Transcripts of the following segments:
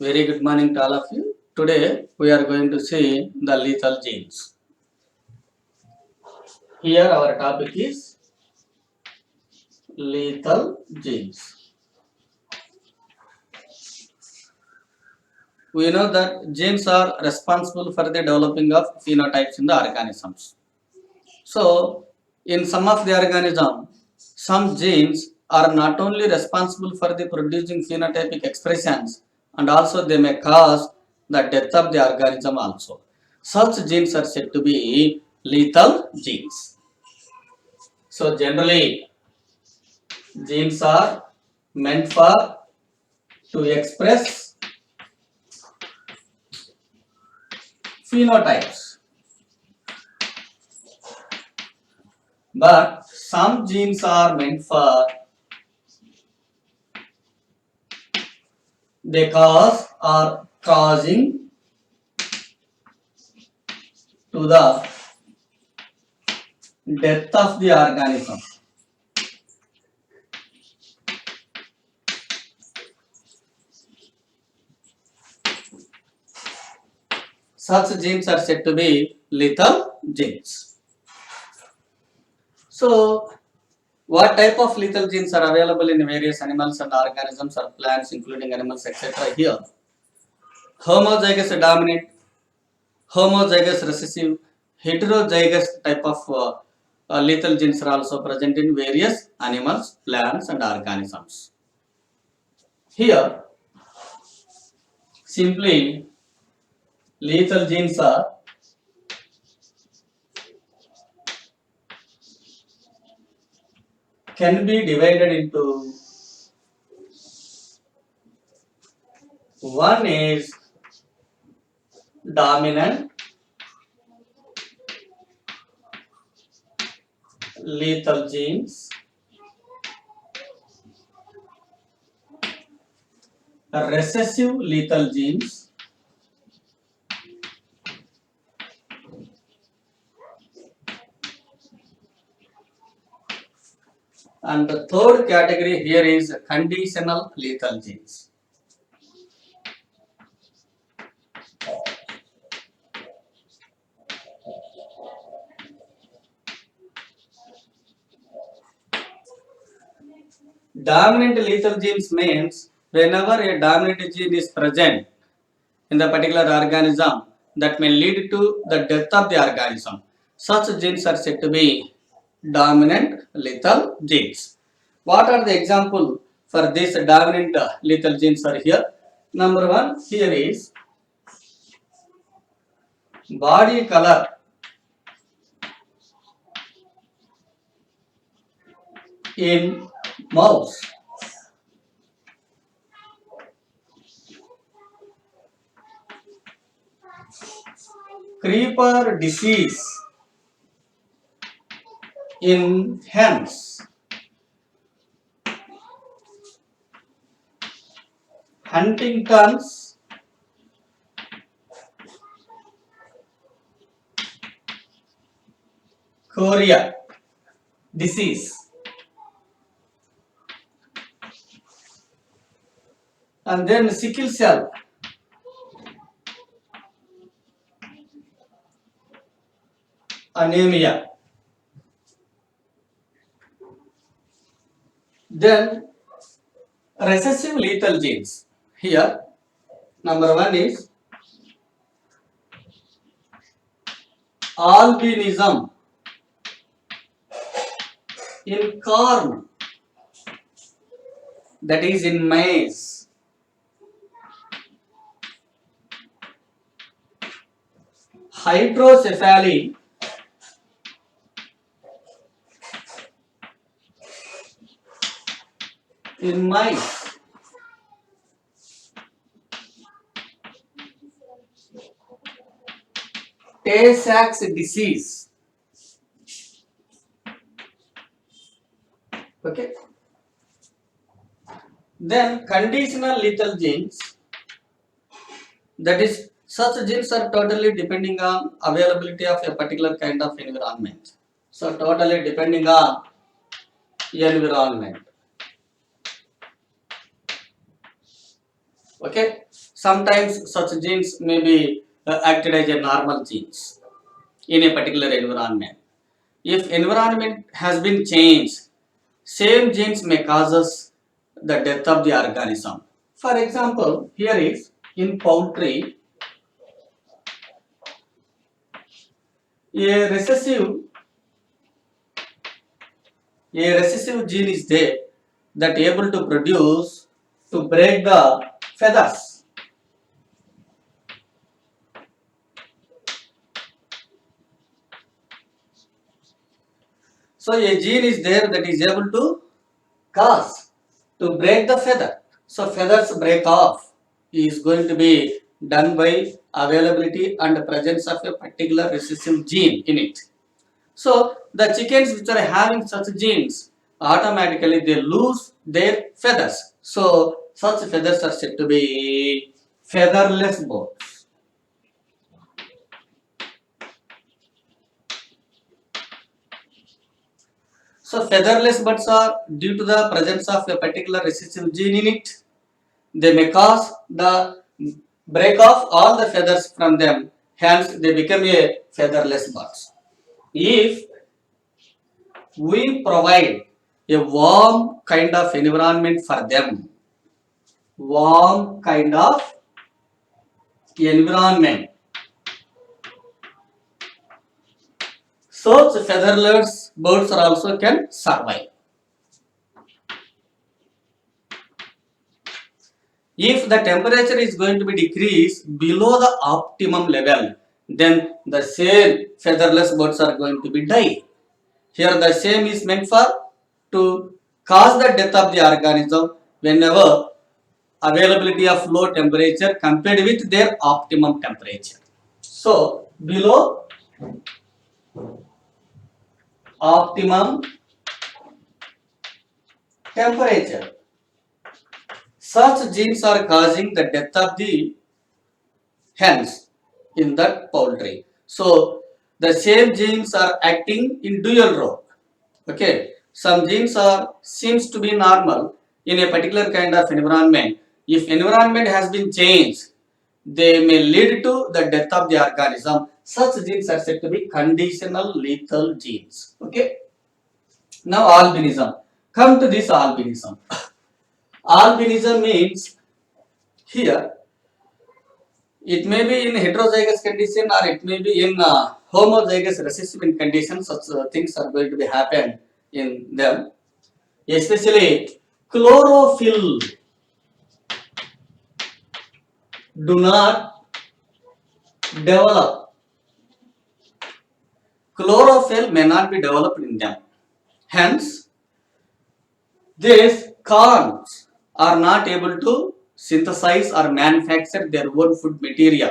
Very good morning to all of you. Today we are going to see the lethal genes. Here our topic is lethal genes. We know that genes are responsible for the developing of phenotypes in the organisms. So, in some of the organisms, some genes are not only responsible for the producing phenotypic expressions and also they may cause the death of the organism also. Such genes are said to be lethal genes. So generally genes are meant for to express phenotypes, but some genes are meant for they cause or causing to the death of the organism. Such genes are said to be lethal genes. So, what type of lethal genes are available in various animals and organisms or plants, including animals, etc. Here, homozygous dominant, homozygous recessive, heterozygous type of lethal genes are also present in various animals, plants, and organisms. Here, simply lethal genes are can be divided into one is dominant lethal genes, recessive lethal genes, and the third category here is conditional lethal genes. Dominant lethal genes means whenever a dominant gene is present in the particular organism that may lead to the death of the organism. Such genes are said to be dominant lethal genes. What are the example for these dominant lethal genes are here? Number one here is body color in mouse. Creeper disease in hens. Huntington's chorea disease. And then sickle cell anemia. Then recessive lethal genes. Here, number one is albinism in corn, that is in maize. Hydrocephaly in mice. Tay-Sachs disease. Okay. Then conditional lethal genes, that is such genes are totally depending on availability of a particular kind of environment. So totally depending on environment. Okay. sometimes such genes may be acted as a normal genes in a particular environment. If environment has been changed, same genes may cause us the death of the organism. For example, here is in poultry, a recessive gene is there that able to produce to break the feathers. So a gene is there that is able to cause to break the feather. So feathers break off is going to be done by availability and presence of a particular recessive gene in it. So the chickens which are having such genes, automatically they lose their feathers. So such feathers are said to be featherless birds. So featherless birds are due to the presence of a particular recessive gene in it. They may cause the break off all the feathers from them. Hence, they become a featherless birds. If we provide a warm kind of environment for them, warm kind of environment, such featherless birds are also can survive. If the temperature is going to be decreased below the optimum level, then the same featherless birds are going to be die. Here the same is meant for to cause the death of the organism whenever availability of low temperature compared with their optimum temperature. So below optimum temperature, such genes are causing the death of the hens in that poultry. So the same genes are acting in dual role. Okay, some genes are seems to be normal in a particular kind of environment. If environment has been changed, they may lead to the death of the organism. Such genes are said to be conditional lethal genes. Okay. Now albinism. Come to this albinism. Albinism means here it may be in heterozygous condition or it may be in homozygous recessive in condition. Such things are going to be happen in them. Especially chlorophyll do not develop. Chlorophyll may not be developed in them. Hence, these corns are not able to synthesize or manufacture their own food material.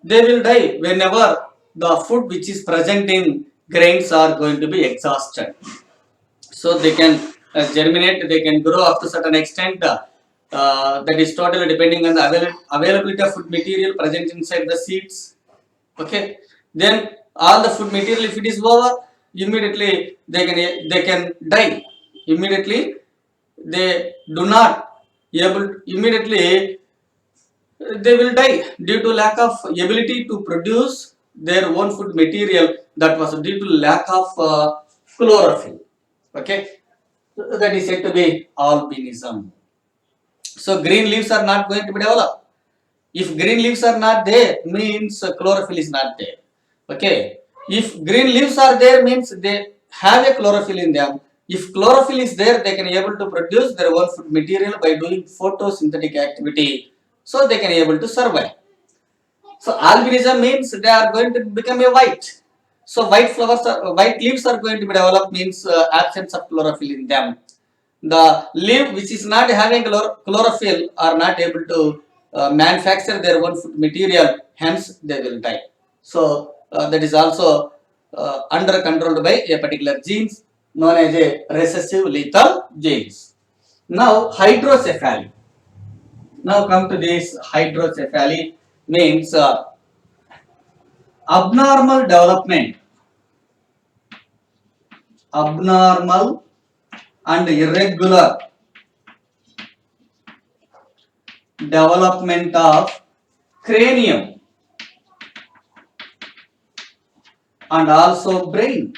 They will die whenever the food which is present in grains are going to be exhausted. So they can germinate, they can grow up to certain extent. That is totally depending on the availability of food material present inside the seeds. Okay, then all the food material, if it is over, immediately they can die. Immediately they do not able immediately they will die due to lack of ability to produce their own food material. That was due to lack of chlorophyll. Okay, that is said to be albinism. So green leaves are not going to be developed. If green leaves are not there, means chlorophyll is not there. Okay. If green leaves are there, means they have a chlorophyll in them. If chlorophyll is there, they can able to produce their own food material by doing photosynthetic activity. So they can able to survive. So albinism means they are going to become a white. So white leaves are going to be developed means absence of chlorophyll in them. The leaf which is not having chlorophyll are not able to manufacture their own food material, hence they will die. So that is also under controlled by a particular genes known as a recessive lethal genes. Now hydrocephaly. Now come to this hydrocephaly means abnormal development, abnormal and irregular development of cranium and also brain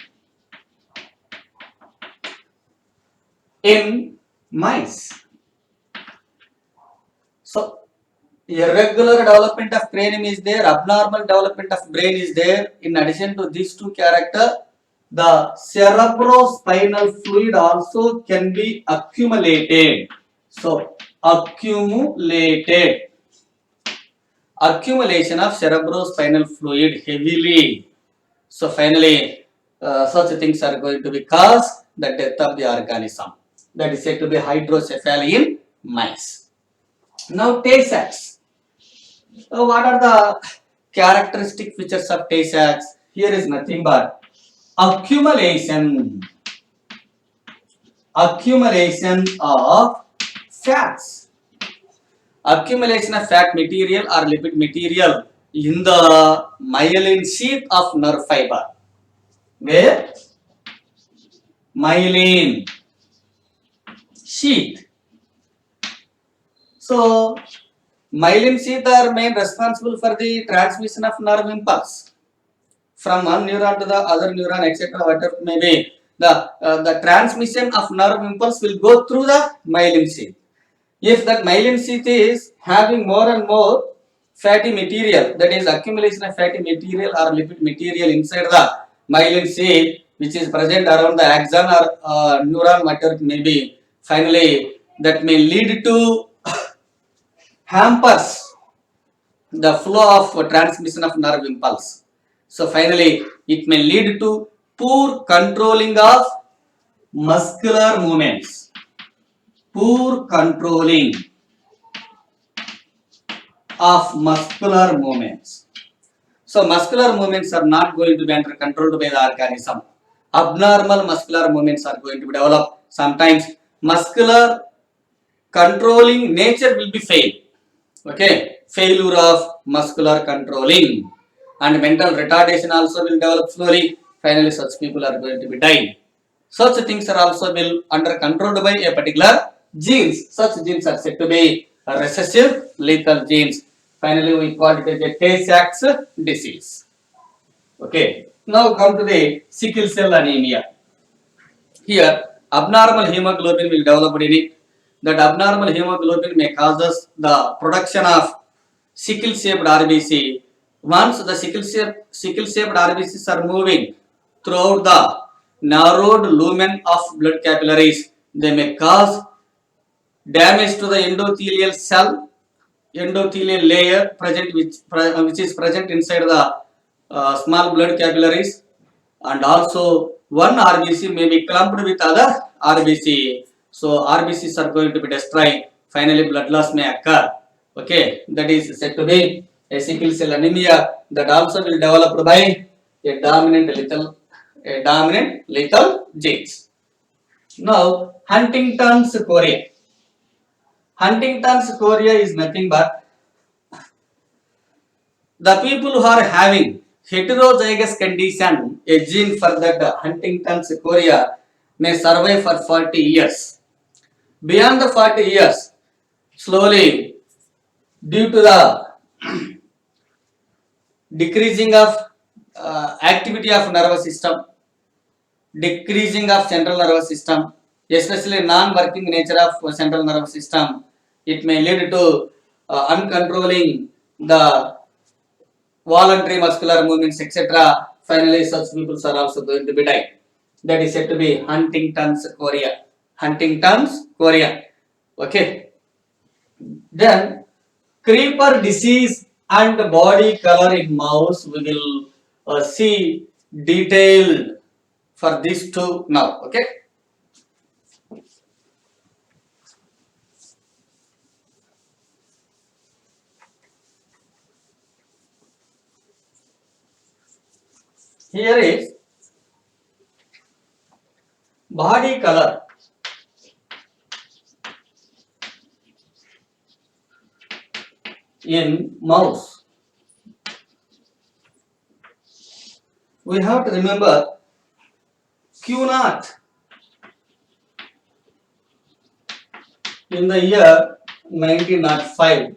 in mice. So, irregular development of cranium is there, abnormal development of brain is there. In addition to these two characters, the cerebrospinal fluid also can be accumulated. So, accumulation of cerebrospinal fluid heavily. So, finally, such things are going to be cause the death of the organism. That is said to be hydrocephaly in mice. Now, Tay-Sachs. What are the characteristic features of Tay-Sachs? Here is nothing but accumulation of fats, accumulation of fat material or lipid material in the myelin sheath of nerve fiber. Where? Myelin sheath. So, myelin sheath are main responsible for the transmission of nerve impulse from one neuron to the other neuron, etc. Whatever may be. The transmission of nerve impulse will go through the myelin sheath. If that myelin sheath is having more and more fatty material, that is accumulation of fatty material or lipid material inside the myelin sheath, which is present around the axon or neuron, whatever it may be, finally that may lead to hampers the flow of transmission of nerve impulse. So finally, it may lead to poor controlling of muscular movements. Poor controlling of muscular movements. So muscular movements are not going to be under controlled by the organism. Abnormal muscular movements are going to be developed. Sometimes muscular controlling nature will be failed. Okay, failure of muscular controlling and mental retardation also will develop slowly. Finally, such people are going to be dying. Such things are also will under controlled by a particular genes. Such genes are said to be recessive lethal genes. Finally, we call it as a Tay-Sachs disease. Okay. Now come to the sickle cell anemia. Here, abnormal hemoglobin will develop in it. That abnormal hemoglobin may causes the production of sickle-shaped RBC. Once the sickle-shaped RBCs are moving throughout the narrowed lumen of blood capillaries, they may cause damage to the endothelial cell, endothelial layer present which is present inside the small blood capillaries, and also one RBC may be clumped with other RBC. So RBCs are going to be destroyed. Finally, blood loss may occur. Okay, that is said to be a sickle cell anemia that also will develop by a dominant lethal genes. Now, Huntington's chorea. Huntington's chorea is nothing but the people who are having heterozygous condition, a gene for that Huntington's chorea may survive for 40 years. Beyond the 40 years, slowly, due to the decreasing of activity of nervous system, decreasing of central nervous system, especially non-working nature of central nervous system, it may lead to uncontrolling the voluntary muscular movements, etc. Finally, such people are also going to be dying. That is said to be Huntington's chorea. Huntington's chorea. Okay. Then creeper disease and body color in mouse. We will see detailed for these two now. Okay. Here is body color. In mouse, we have to remember Q0 in the year 1905,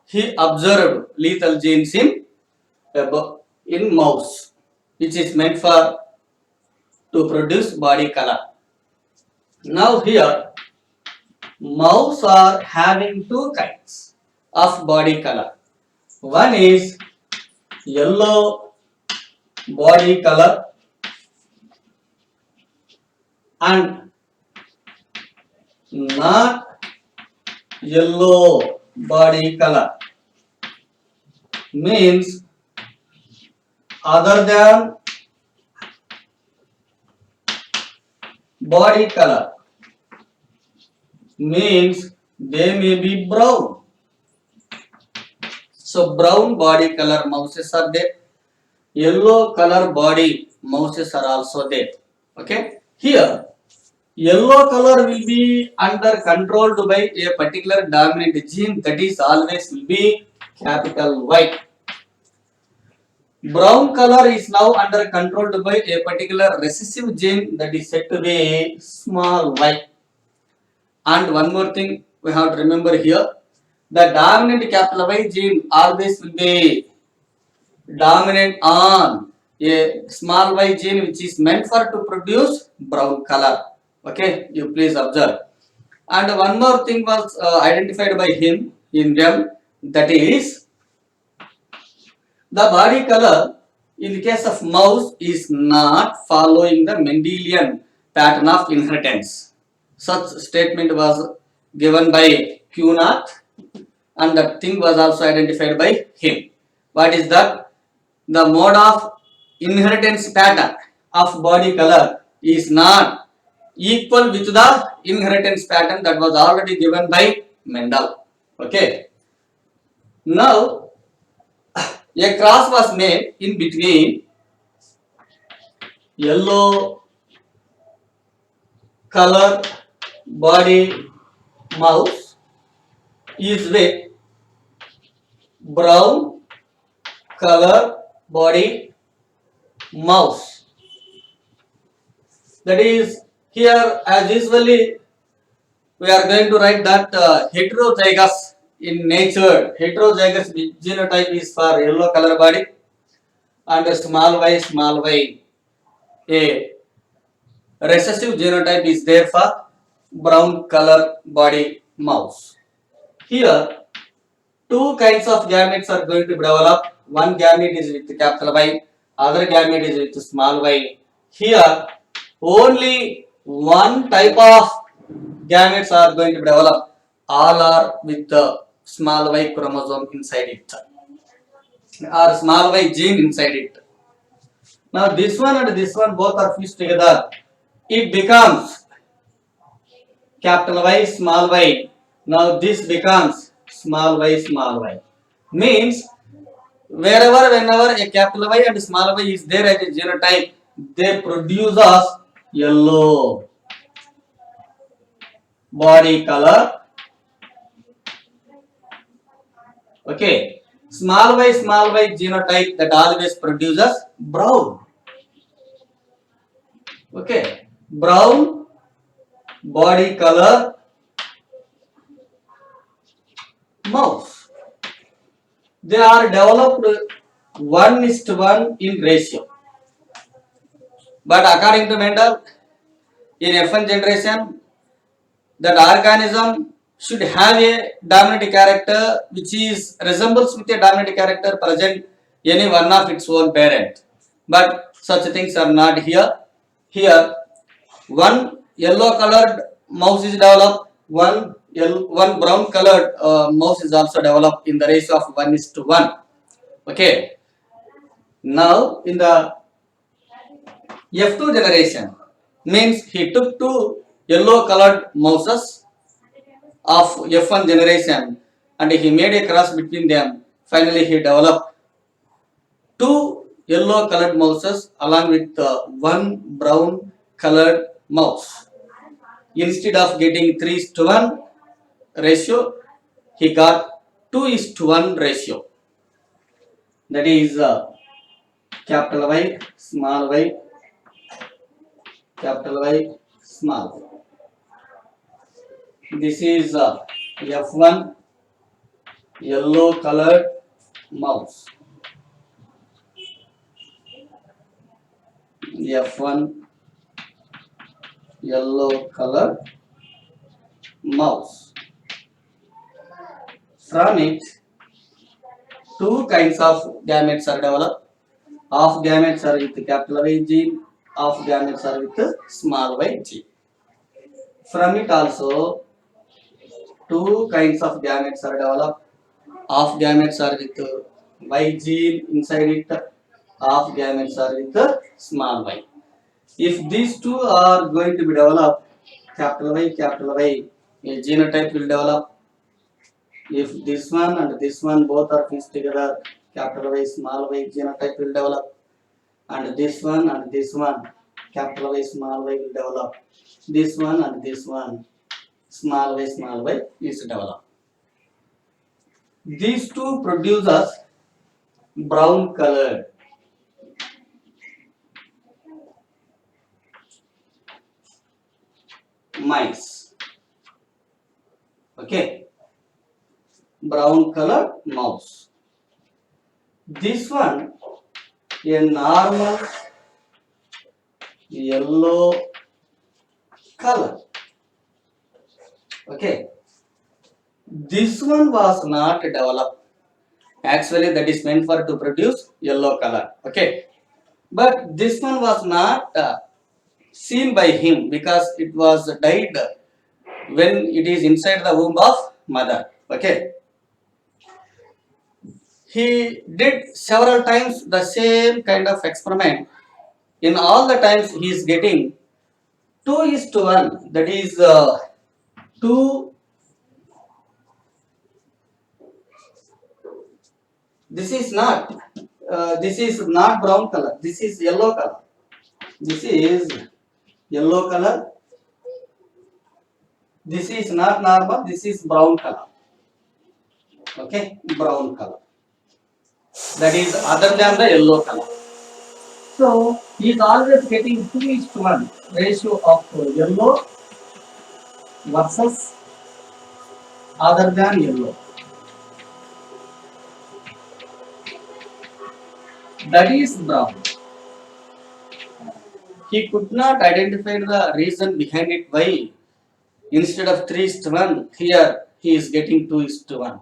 he observed lethal genes in mouse, which is meant for to produce body color. Now here, mouse are having two kinds of body color. One is yellow body color and not yellow body color, means other than body color, means they may be brown. So brown body color mouses are there, yellow color body mouses are also there. Okay, here yellow color will be under controlled by a particular dominant gene, that is always will be capital Y. Brown color is now under controlled by a particular recessive gene, that is said to be small y. And one more thing we have to remember here, the dominant capital Y gene always will be dominant on a small y gene which is meant for to produce brown color. Okay, you please observe. And one more thing was identified by him in them, that is the body color in the case of mouse is not following the Mendelian pattern of inheritance. Such statement was given by Cunard and that thing was also identified by him. What is that? The mode of inheritance pattern of body color is not equal with the inheritance pattern that was already given by Mendel. Okay. Now, a cross was made in between yellow color body mouse is with brown color body mouse. That is, here as usually we are going to write that heterozygous in nature, heterozygous genotype is for yellow color body and small y, a recessive genotype is there for brown color body mouse. Here, two kinds of gametes are going to develop. One gamete is with capital Y, other gamete is with small y. Here, only one type of gametes are going to develop. All are with the small y chromosome inside it, or small y gene inside it. Now, this one and this one both are fused together. It becomes capital Y, small y. Now, this becomes small y. Means whenever a capital Y and small y is there as a genotype, they produce us yellow body color. Okay, small y genotype that always produces brown. Okay, brown body color mouse. They are developed 1:1 in ratio. But according to Mendel, in F1 generation, that organism should have a dominant character which is resembles with a dominant character present any one of its own parent. But such things are not here. Here, one yellow colored mouse is developed, one brown colored mouse is also developed in the ratio of 1:1. Okay. Now in the F2 generation, means he took two yellow colored mouses of F1 generation and he made a cross between them. Finally, he developed two yellow colored mouses along with one brown colored mouse. Instead of getting 3:1 ratio, he got 2:1 ratio. That is capital Y, small y, capital Y, small y. This is F1 yellow colored mouse. F1 yellow colored mouse. From it, two kinds of gametes are developed. Half gametes are with capital Y gene, half gametes are with small y gene. From it also, two kinds of gametes are developed. Half gametes are with Y gene inside it, half gametes are with small y. If these two are going to be developed, capital Y, a genotype will develop. If this one and this one both are fused together, capital Y, small y genotype will develop. And this one, capital Y, small y will develop. This one and this one, small y is developed. These two produces brown colored mice. Okay, brown colored mouse. This one, a normal yellow color. Okay, this one was not developed. Actually, that is meant for to produce yellow color. Okay, but this one was not seen by him because it was died when it is inside the womb of mother. Okay, he did several times the same kind of experiment. In all the times he is getting 2:1. That is 2. This is not. This is not brown color. This is yellow color. This is yellow color. This is not normal. This is brown color. Okay, brown color. That is other than the yellow color. So he is always getting 2:1 ratio of yellow versus other than yellow. That is brown. He could not identify the reason behind it why instead of 3:1 here he is getting 2:1.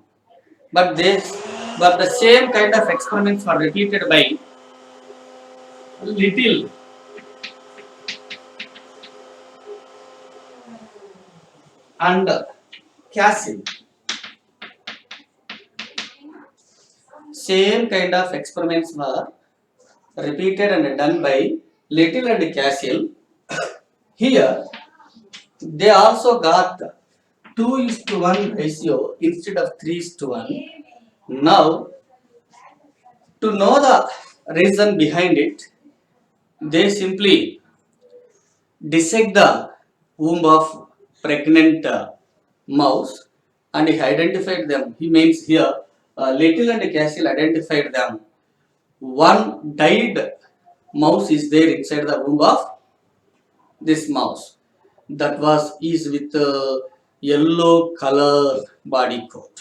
But the same kind of experiments were repeated by Little and Castle. Same kind of experiments were repeated and done by Little and Castle. Here they also got 2:1 ratio instead of 3:1. Now, to know the reason behind it, they simply dissect the womb of pregnant mouse and he identified them. He means here, Little and Castle identified them. One died mouse is there inside the womb of this mouse. That was is with yellow color body coat.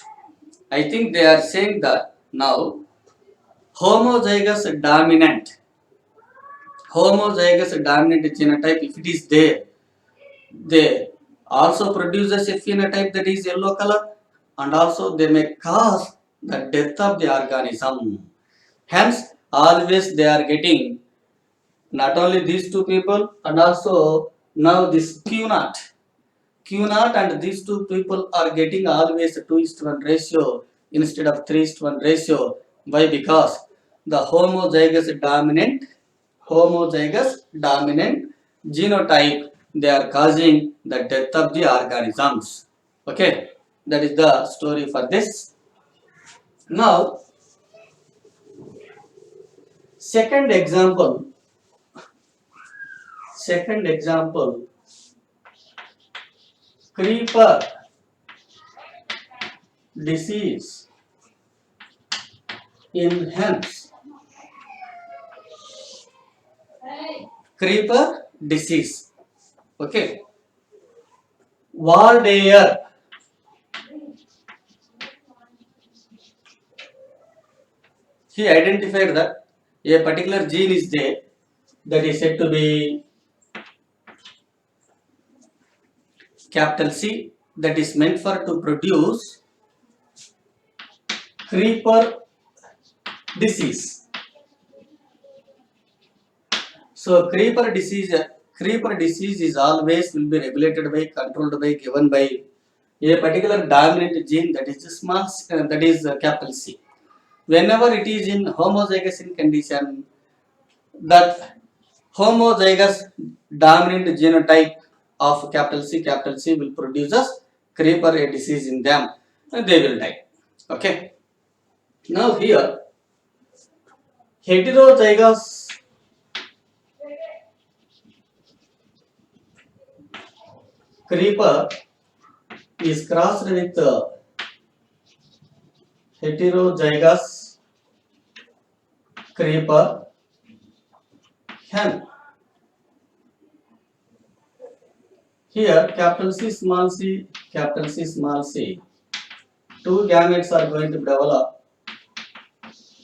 I think they are saying that now homozygous dominant genotype, if it is there, they also produces a phenotype that is yellow color and also they may cause the death of the organism. Hence, always they are getting not only these two people and also now this Q0 and these two people are getting always a 2:1 ratio instead of 3:1 ratio. Why? Because the homozygous dominant genotype, they are causing the death of the organisms. Okay, that is the story for this. Now, second example, creeper disease in hens. Creeper disease. Okay. Waldeyer he identified that a particular gene is there that is said to be capital C, that is meant for to produce creeper disease. So creeper disease is always will be regulated by, controlled by, given by a particular dominant gene that is that is capital C. Whenever it is in homozygous in condition, that homozygous dominant genotype of capital C will produce us creeper a disease in them, and they will die. Okay. Now here heterozygous creeper is crossed with heterozygous creeper hen. Here capital C small c, capital C small c, two gametes are going to develop.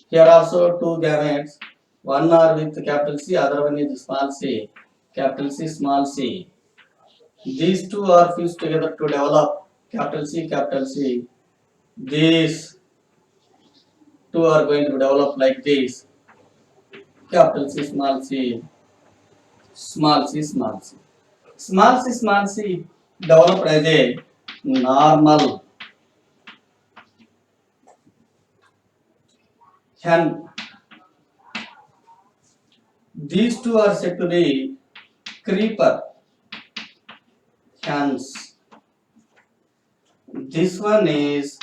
Here also two gametes, one are with capital C, other one is small c, capital C small c. These two are fused together to develop capital C, capital C. These two are going to develop like this, capital C small c, small c small c. Small c developed as a normal hen. These two are said to be creeper hens. This one is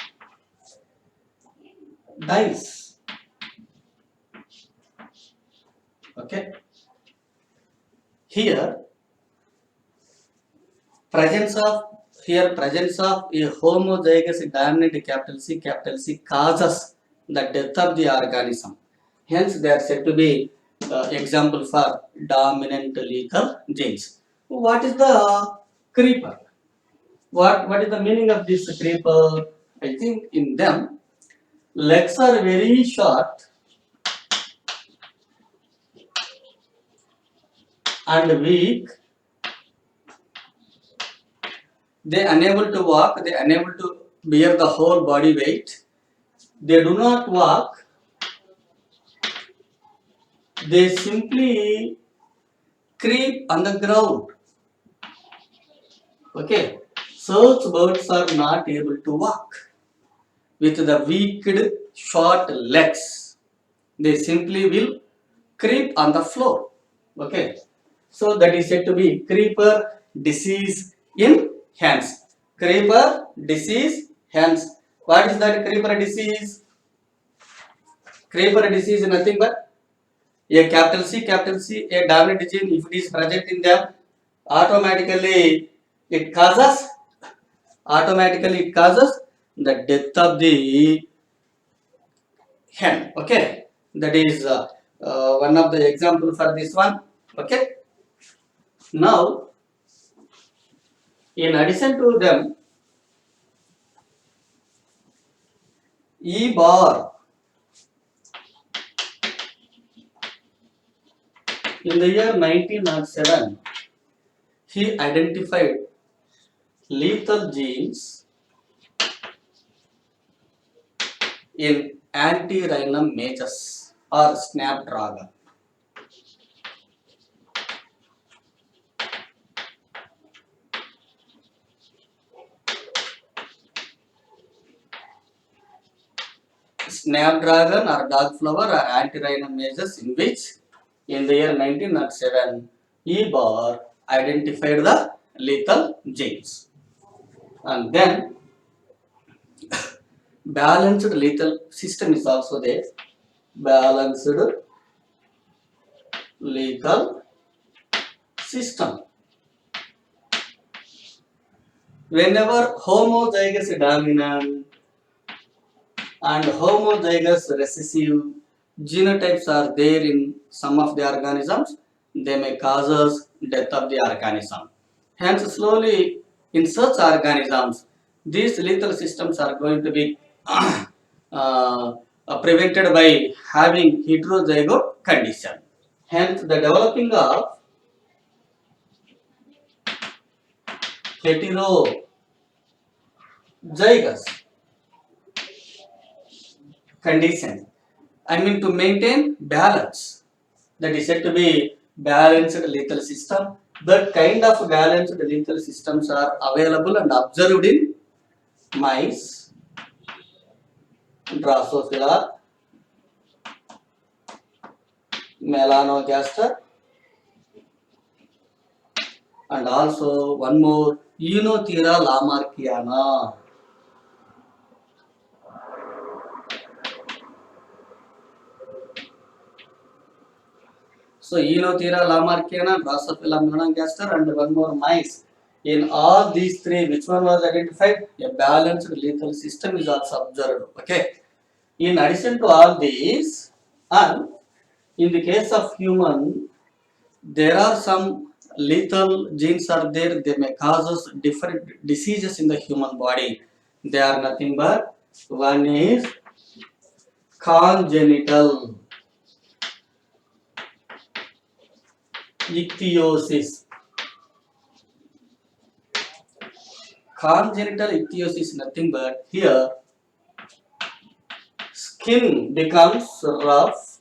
dice. Okay. Here presence of a homozygous dominant capital C causes the death of the organism. Hence, they are said to be example for dominant lethal genes. What is the creeper? What is the meaning of this creeper? I think in them legs are very short and weak. They unable to walk. They unable to bear the whole body weight. They do not walk. They simply creep on the ground. Okay, such birds are not able to walk with the weak, short legs. They simply will creep on the floor. Okay, so that is said to be creeper disease in hens. Creeper disease hens. What is that creeper disease? Creeper disease is nothing but a capital C, a dominant gene. If it is present in them, automatically it causes the death of the hen. Okay, that is one of the example for this one. Okay, now in addition to them, E. Bar in the year 1907, he identified lethal genes in Antirrhinum majus or snapdragon. Snapdragon or dogflower or Antirrhinum majus, in which in the year 1907 E. Bar identified the lethal genes. And then balanced lethal system is also there. Balanced lethal system. Whenever homozygous dominant and homozygous recessive genotypes are there in some of the organisms, they may cause us death of the organism. Hence, slowly in such organisms, these lethal systems are going to be prevented by having heterozygote condition. Hence, the developing of heterozygous condition, I mean to maintain balance, that is said to be balanced lethal system. That kind of balanced lethal systems are available and observed in mice, Drosophila, Melanogaster, and also one more, Eunothera lamarckiana. So Eunothera lamarckiana, Drosophila melanogaster, and one more mice. In all these three, which one was identified? A balanced lethal system is also observed. Okay. In addition to all these, and in the case of human, there are some lethal genes are there. They may cause us different diseases in the human body. They are nothing but, one is congenital ichthyosis. Congenital ichthyosis is nothing but, here skin becomes rough,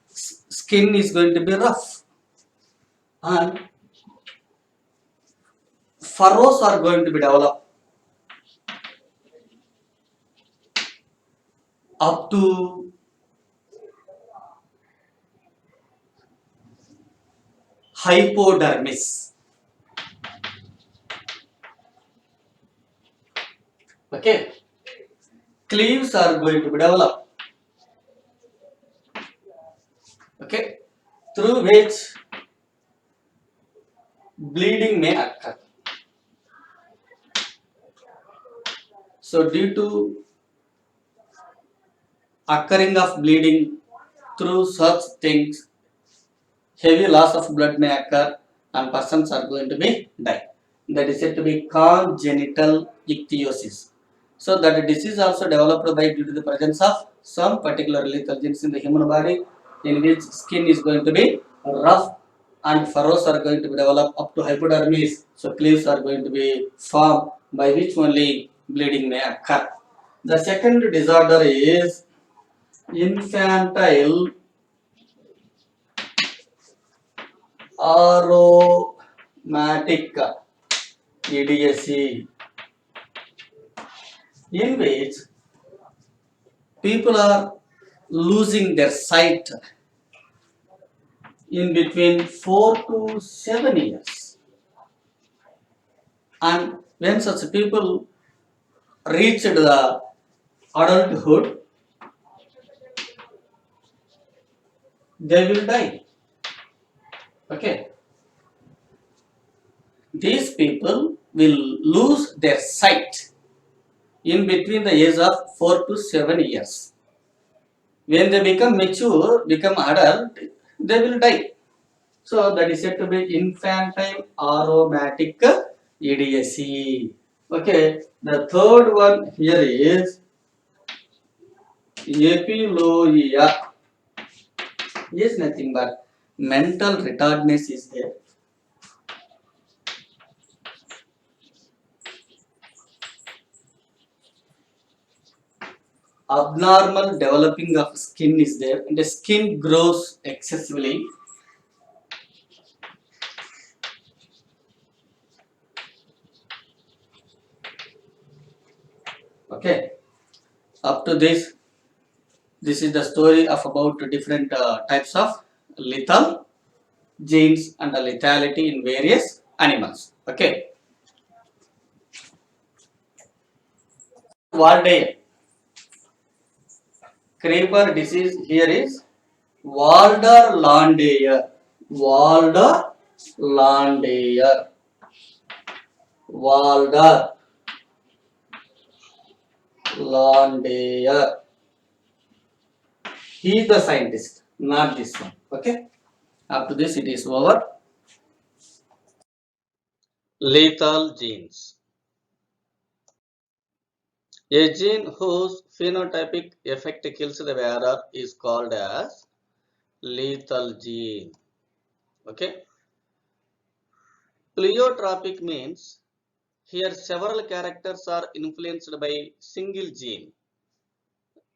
skin is going to be rough, and furrows are going to be developed up to hypodermis. Okay, cleaves are going to be developed. Okay, through which bleeding may occur. So, due to occurring of bleeding through such things, heavy loss of blood may occur and persons are going to be die. That is said to be congenital ichthyosis. So that disease also developed by due to the presence of some particular lethal genes in the human body, in which skin is going to be rough and furrows are going to be developed up to hypodermis. So cleaves are going to be formed, by which only bleeding may occur. The second disorder is infantile aromatic EDSE, in which people are losing their sight in between 4 to 7 years. And when such people reach the adulthood, they will die. Okay. These people will lose their sight in between the age of 4 to 7 years. When they become mature, become adult, they will die. So that is said to be infantile aromatic EDSE. Okay, the third one here is epiloia. Is nothing but mental retardedness is there. Abnormal developing of skin is there, and the skin grows excessively. Okay, up to this is the story of about different types of lethal genes and the lethality in various animals. Okay, Waldeyer creeper disease here is Walder-Landauer. Walder-Landauer. Walder-Landauer. He is the scientist, not this one. Okay. After this, it is over. Lethal genes. A gene whose phenotypic effect kills the wearer is called as lethal gene. Okay. Pleiotropic means here several characters are influenced by single gene.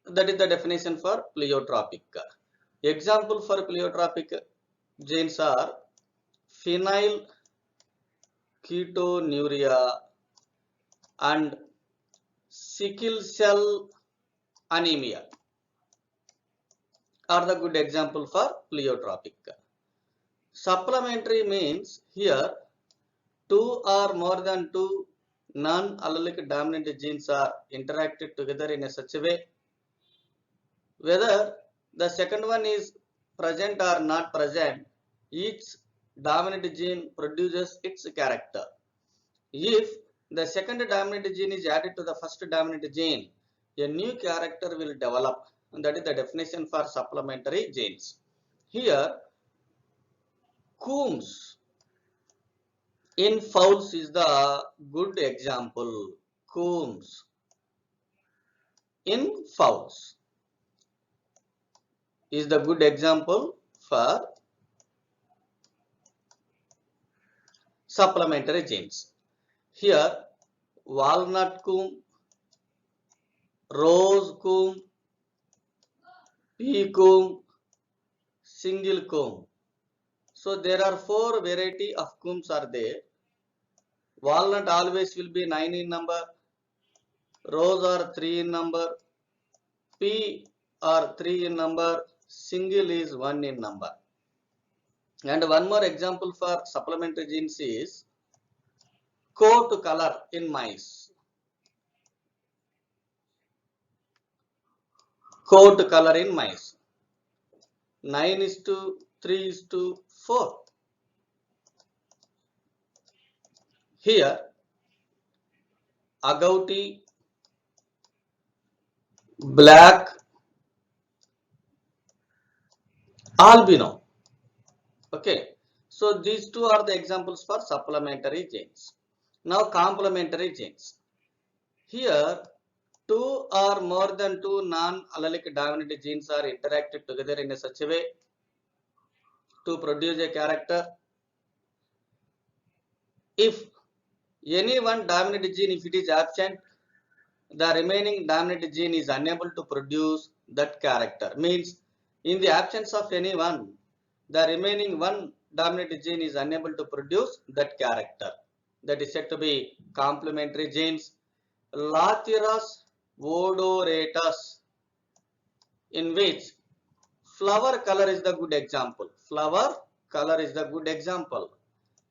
That is the definition for pleiotropic. Example for pleiotropic genes are phenylketonuria and sickle cell anemia are the good example for pleiotropic. Supplementary means here two or more than two non-allelic dominant genes are interacted together in a such a way whether the second one is present or not present, each dominant gene produces its character. If the second dominant gene is added to the first dominant gene, a new character will develop, and that is the definition for supplementary genes. Here, Coombs in fowls is the good example. Coombs in fowls is the good example for supplementary genes. Here, walnut comb, rose comb, pea comb, single comb. So there are four variety of combs are there. Walnut always will be 9 in number, rose are 3 in number, pea are 3 in number, single is 1 in number. And one more example for supplementary genes is coat color in mice. Coat color in mice. 9:3:4. Here, agouti, black, albino. Okay, so these two are the examples for supplementary genes. Now complementary genes. Here, two or more than two non-allelic dominant genes are interacted together in a such a way to produce a character. If any one dominant gene, if it is absent, the remaining dominant gene is unable to produce that character. Means in the absence of any one, the remaining one dominant gene is unable to produce that character. That is said to be complementary genes. Lathyrus odoratus, in which flower color is the good example. Flower color is the good example.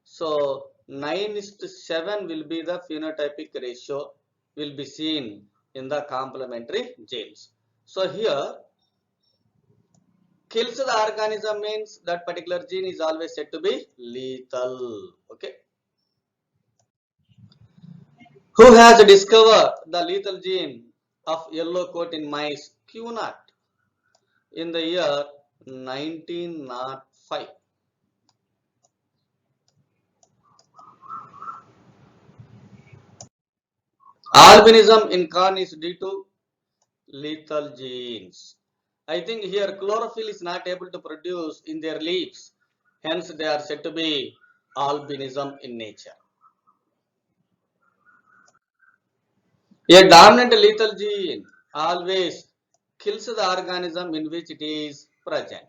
So 9:7 will be the phenotypic ratio will be seen in the complementary genes. So here kills the organism means that particular gene is always said to be lethal. Okay. Who has discovered the lethal gene of yellow coat in mice? Cunard in the year 1905. Albinism in corn is due to lethal genes. I think here chlorophyll is not able to produce in their leaves. Hence they are said to be albinism in nature. A dominant lethal gene always kills the organism in which it is present.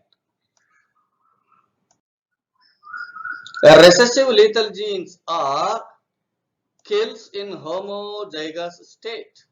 Recessive lethal genes are kills in homozygous state.